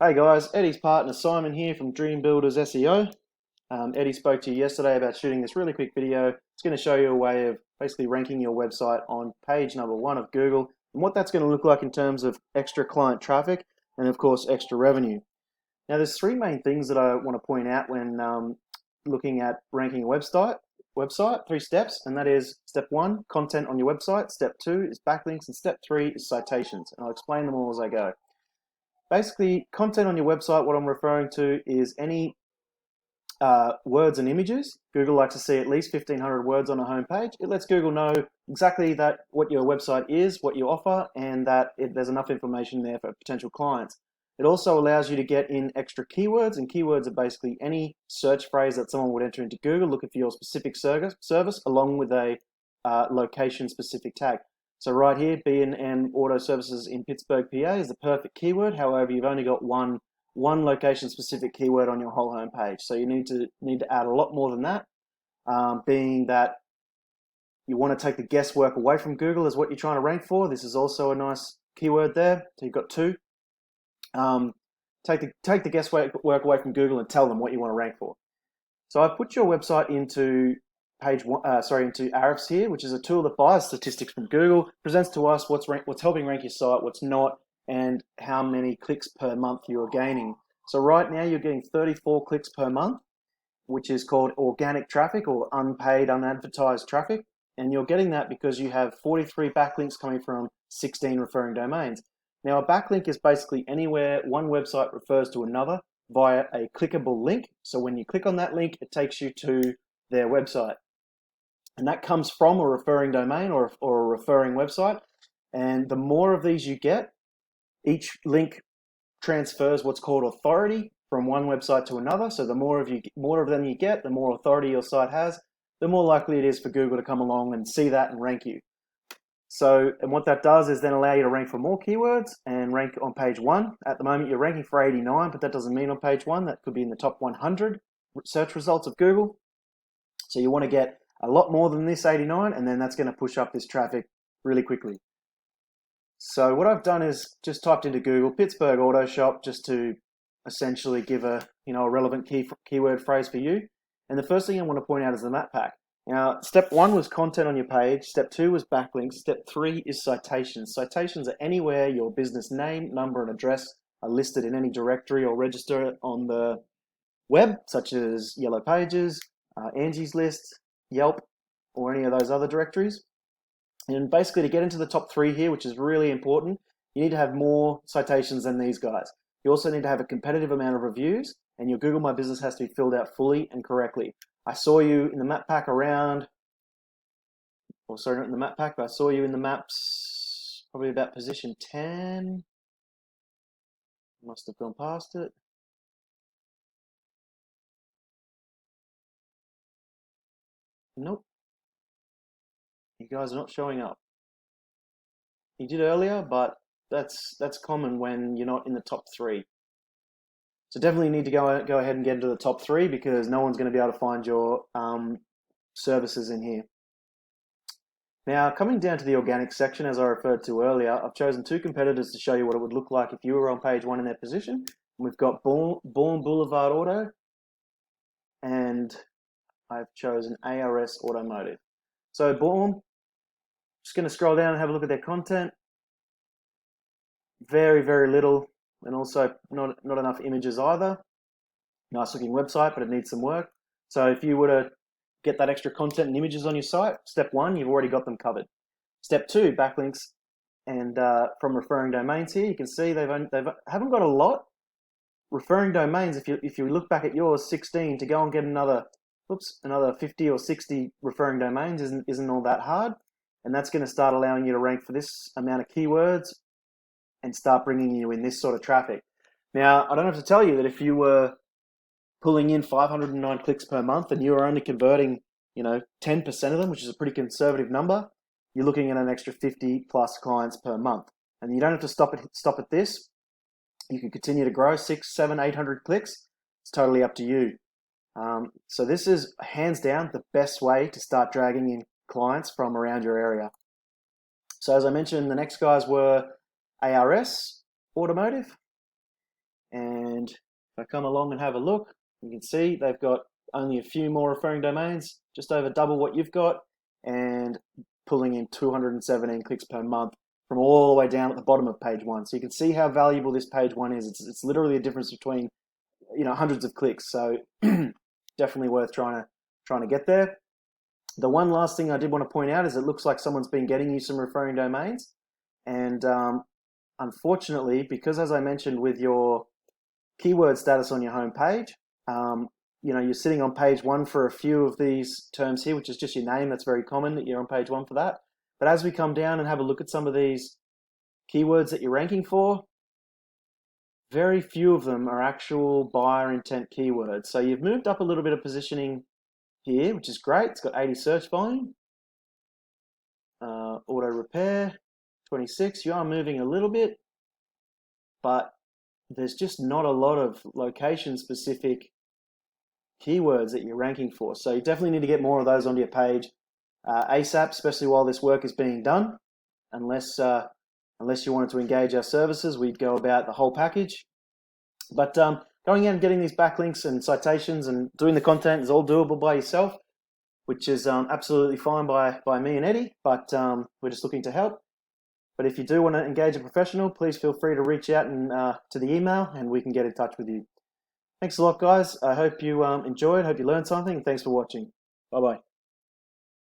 Hey guys, Eddie's partner Simon here from Dream Builders SEO. Eddie spoke to you yesterday about shooting this really quick video. It's going to show you a way of basically ranking your website on page number 1 of Google and what that's going to look like in terms of extra client traffic and of course extra revenue. Now there's three main things that I want to point out when looking at ranking a website, 3 steps, and that is step 1, content on your website, step 2 is backlinks, and step 3 is citations, and I'll explain them all as I go. Basically, content on your website, what I'm referring to is any words and images. Google likes to see at least 1,500 words on a homepage. It lets Google know exactly that what your website is, what you offer, and that there's enough information there for potential clients. It also allows you to get in extra keywords, and keywords are basically any search phrase that someone would enter into Google looking for your specific service along with a location-specific tag. So right here, B&M Auto Services in Pittsburgh, PA is the perfect keyword. However, you've only got one location-specific keyword on your whole homepage. So you need to add a lot more than that, being that you want to take the guesswork away from Google is what you're trying to rank for. This is also a nice keyword there. So you've got 2. Take the guesswork away from Google and tell them what you want to rank for. So I've put your website into into Ahrefs here, which is a tool that buys statistics from Google, presents to us what's helping rank your site, what's not, and how many clicks per month you're gaining. So right now you're getting 34 clicks per month, which is called organic traffic or unpaid, unadvertised traffic. And you're getting that because you have 43 backlinks coming from 16 referring domains. Now a backlink is basically anywhere one website refers to another via a clickable link. So when you click on that link, it takes you to their website. And that comes from a referring domain or a referring website. And the more of these you get, each link transfers what's called authority from one website to another. So the more of them you get, the more authority your site has, the more likely it is for Google to come along and see that and rank you. So, and what that does is then allow you to rank for more keywords and rank on page 1. At the moment, you're ranking for 89, but that doesn't mean on page 1. That could be in the top 100 search results of Google. So you want to get a lot more than this 89, and then that's going to push up this traffic really quickly. So what I've done is just typed into Google Pittsburgh Auto Shop just to essentially give a relevant keyword phrase for you. And the first thing I want to point out is the map pack. Now, step 1 was content on your page. Step 2 was backlinks. Step 3 is citations. Citations are anywhere your business name, number, and address are listed in any directory or register on the web, such as Yellow Pages, Angie's List, Yelp, or any of those other directories. And basically to get into the top 3 here, which is really important, you need to have more citations than these guys. You also need to have a competitive amount of reviews, and your Google My Business has to be filled out fully and correctly. I saw you in the map pack around, or sorry, not in the map pack, but I saw you in the maps probably about position 10. Must have gone past it. Nope. You guys are not showing up. You did earlier, but that's common when you're not in the top 3. So definitely need to go ahead and get into the top 3 because no one's going to be able to find your services in here. Now, coming down to the organic section, as I referred to earlier, I've chosen 2 competitors to show you what it would look like if you were on page 1 in their position. We've got Bourne Boulevard Auto, and I've chosen ARS Automotive. So Bourne, just going to scroll down and have a look at their content. Very, very little, and also not enough images either. Nice looking website, but it needs some work. So if you were to get that extra content and images on your site, step 1, you've already got them covered. Step 2, backlinks and from referring domains here, you can see they haven't got a lot. Referring domains, if you look back at yours, 16, to go and get another 50 or 60 referring domains isn't all that hard, and that's going to start allowing you to rank for this amount of keywords and start bringing you in this sort of traffic. Now, I don't have to tell you that if you were pulling in 509 clicks per month and you were only converting 10% of them, which is a pretty conservative number, you're looking at an extra 50 plus clients per month. And you don't have to stop at this. You can continue to grow 600, 700, 800 clicks. It's totally up to you. So this is hands down the best way to start dragging in clients from around your area. So as I mentioned, the next guys were ARS Automotive, and If I come along and have a look, you can see they've got only a few more referring domains, just over double what you've got, and pulling in 217 clicks per month from all the way down at the bottom of page one. So you can see how valuable this page one is. It's literally a difference between hundreds of clicks. So definitely worth trying to get there. The one last thing I did want to point out is it looks like someone's been getting you some referring domains, and unfortunately, because as I mentioned with your keyword status on your home page, you're sitting on page one for a few of these terms here, which is just your name. That's very common that you're on page one for that. But as we come down and have a look at some of these keywords that you're ranking for, very few of them are actual buyer intent keywords. So you've moved up a little bit of positioning here, which is great. It's got 80 search volume. Auto repair, 26. You are moving a little bit, but there's just not a lot of location-specific keywords that you're ranking for. So you definitely need to get more of those onto your page ASAP, especially while this work is being done. Unless you wanted to engage our services, we'd go about the whole package. But going in and getting these backlinks and citations and doing the content is all doable by yourself, which is absolutely fine by me and Eddie, but we're just looking to help. But if you do want to engage a professional, please feel free to reach out and to the email, and we can get in touch with you. Thanks a lot, guys. I hope you enjoyed, hope you learned something, and thanks for watching. Bye-bye.